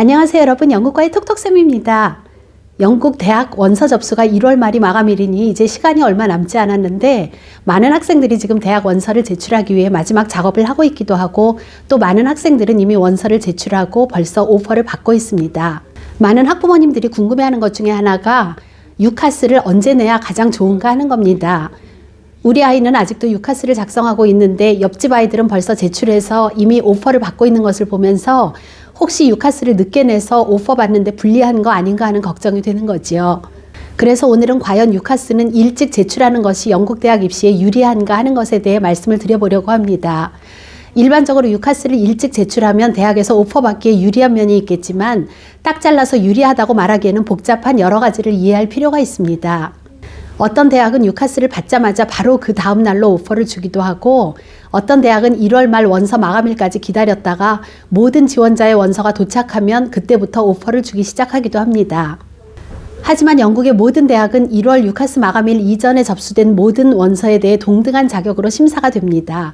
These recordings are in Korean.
안녕하세요 여러분, 영국과의 톡톡쌤입니다. 영국 대학 원서 접수가 1월 말이 마감일이니 이제 시간이 얼마 남지 않았는데 많은 학생들이 지금 대학 원서를 제출하기 위해 마지막 작업을 하고 있기도 하고, 또 많은 학생들은 이미 원서를 제출하고 벌써 오퍼를 받고 있습니다. 많은 학부모님들이 궁금해하는 것 중에 하나가 유카스를 언제 내야 가장 좋은가 하는 겁니다. 우리 아이는 아직도 유카스를 작성하고 있는데 옆집 아이들은 벌써 제출해서 이미 오퍼를 받고 있는 것을 보면서 혹시 유카스를 늦게 내서 오퍼 받는데 불리한 거 아닌가 하는 걱정이 되는 거지요. 그래서 오늘은 과연 유카스는 일찍 제출하는 것이 영국 대학 입시에 유리한가 하는 것에 대해 말씀을 드려보려고 합니다. 일반적으로 유카스를 일찍 제출하면 대학에서 오퍼 받기에 유리한 면이 있겠지만 딱 잘라서 유리하다고 말하기에는 복잡한 여러 가지를 이해할 필요가 있습니다. 어떤 대학은 유카스를 받자마자 바로 그 다음 날로 오퍼를 주기도 하고, 어떤 대학은 1월 말 원서 마감일까지 기다렸다가 모든 지원자의 원서가 도착하면 그때부터 오퍼를 주기 시작하기도 합니다. 하지만 영국의 모든 대학은 1월 유카스 마감일 이전에 접수된 모든 원서에 대해 동등한 자격으로 심사가 됩니다.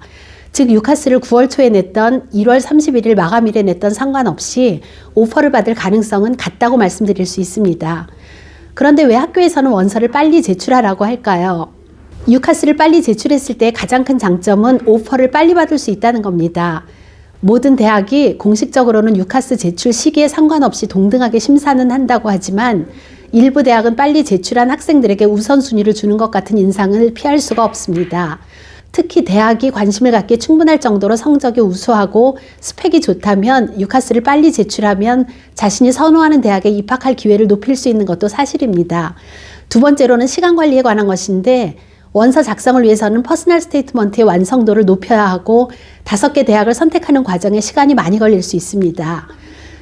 즉 유카스를 9월 초에 냈던 1월 31일 마감일에 냈던 상관없이 오퍼를 받을 가능성은 같다고 말씀드릴 수 있습니다. 그런데 왜 학교에서는 원서를 빨리 제출하라고 할까요? 유카스를 빨리 제출했을 때 가장 큰 장점은 오퍼를 빨리 받을 수 있다는 겁니다. 모든 대학이 공식적으로는 유카스 제출 시기에 상관없이 동등하게 심사는 한다고 하지만 일부 대학은 빨리 제출한 학생들에게 우선순위를 주는 것 같은 인상을 피할 수가 없습니다. 특히 대학이 관심을 갖기에 충분할 정도로 성적이 우수하고 스펙이 좋다면 유카스를 빨리 제출하면 자신이 선호하는 대학에 입학할 기회를 높일 수 있는 것도 사실입니다. 두 번째로는 시간 관리에 관한 것인데, 원서 작성을 위해서는 퍼스널 스테이트먼트의 완성도를 높여야 하고 5개 대학을 선택하는 과정에 시간이 많이 걸릴 수 있습니다.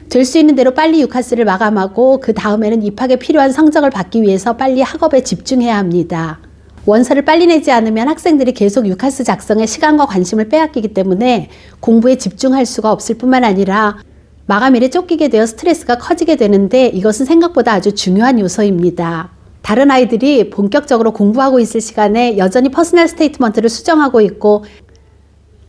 될 수 있는 대로 빨리 유카스를 마감하고 그 다음에는 입학에 필요한 성적을 받기 위해서 빨리 학업에 집중해야 합니다. 원서를 빨리 내지 않으면 학생들이 계속 유카스 작성에 시간과 관심을 빼앗기기 때문에 공부에 집중할 수가 없을 뿐만 아니라 마감일에 쫓기게 되어 스트레스가 커지게 되는데, 이것은 생각보다 아주 중요한 요소입니다. 다른 아이들이 본격적으로 공부하고 있을 시간에 여전히 퍼스널 스테이트먼트를 수정하고 있고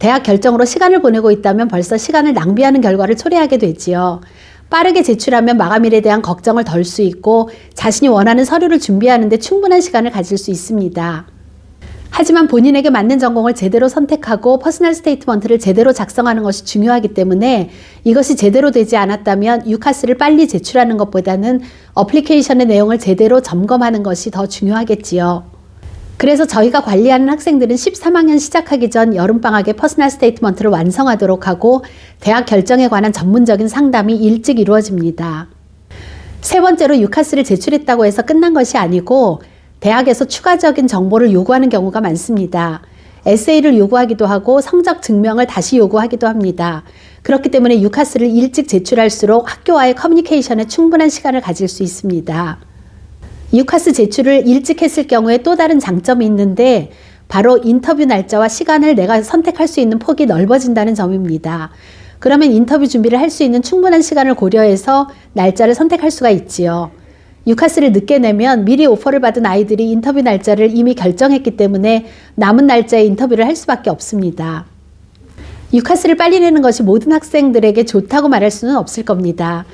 대학 결정으로 시간을 보내고 있다면 벌써 시간을 낭비하는 결과를 초래하게 되지요. 빠르게 제출하면 마감일에 대한 걱정을 덜 수 있고 자신이 원하는 서류를 준비하는 데 충분한 시간을 가질 수 있습니다. 하지만 본인에게 맞는 전공을 제대로 선택하고 퍼스널 스테이트먼트를 제대로 작성하는 것이 중요하기 때문에 이것이 제대로 되지 않았다면 유카스를 빨리 제출하는 것보다는 어플리케이션의 내용을 제대로 점검하는 것이 더 중요하겠지요. 그래서 저희가 관리하는 학생들은 13학년 시작하기 전 여름방학에 퍼스널 스테이트먼트를 완성하도록 하고 대학 결정에 관한 전문적인 상담이 일찍 이루어집니다. 세 번째로 유카스를 제출했다고 해서 끝난 것이 아니고 대학에서 추가적인 정보를 요구하는 경우가 많습니다. 에세이를 요구하기도 하고 성적 증명을 다시 요구하기도 합니다. 그렇기 때문에 유카스를 일찍 제출할수록 학교와의 커뮤니케이션에 충분한 시간을 가질 수 있습니다. 유카스 제출을 일찍 했을 경우에 또 다른 장점이 있는데, 바로 인터뷰 날짜와 시간을 내가 선택할 수 있는 폭이 넓어진다는 점입니다. 그러면 인터뷰 준비를 할 수 있는 충분한 시간을 고려해서 날짜를 선택할 수가 있지요. 유카스를 늦게 내면 미리 오퍼를 받은 아이들이 인터뷰 날짜를 이미 결정했기 때문에 남은 날짜에 인터뷰를 할 수밖에 없습니다. 유카스를 빨리 내는 것이 모든 학생들에게 좋다고 말할 수는 없을 겁니다.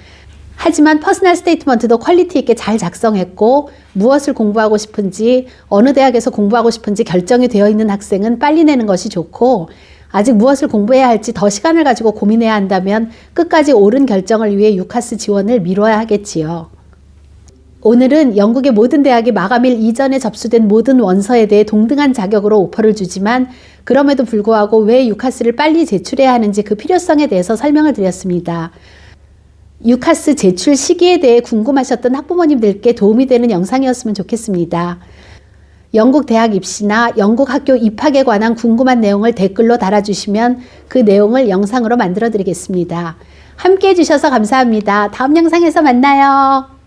하지만 퍼스널 스테이트먼트도 퀄리티 있게 잘 작성했고 무엇을 공부하고 싶은지, 어느 대학에서 공부하고 싶은지 결정이 되어 있는 학생은 빨리 내는 것이 좋고, 아직 무엇을 공부해야 할지 더 시간을 가지고 고민해야 한다면 끝까지 옳은 결정을 위해 유카스 지원을 미뤄야 하겠지요. 오늘은 영국의 모든 대학이 마감일 이전에 접수된 모든 원서에 대해 동등한 자격으로 오퍼를 주지만 그럼에도 불구하고 왜 유카스를 빨리 제출해야 하는지 그 필요성에 대해서 설명을 드렸습니다. 유카스 제출 시기에 대해 궁금하셨던 학부모님들께 도움이 되는 영상이었으면 좋겠습니다. 영국 대학 입시나 영국 학교 입학에 관한 궁금한 내용을 댓글로 달아주시면 그 내용을 영상으로 만들어 드리겠습니다. 함께 해주셔서 감사합니다. 다음 영상에서 만나요.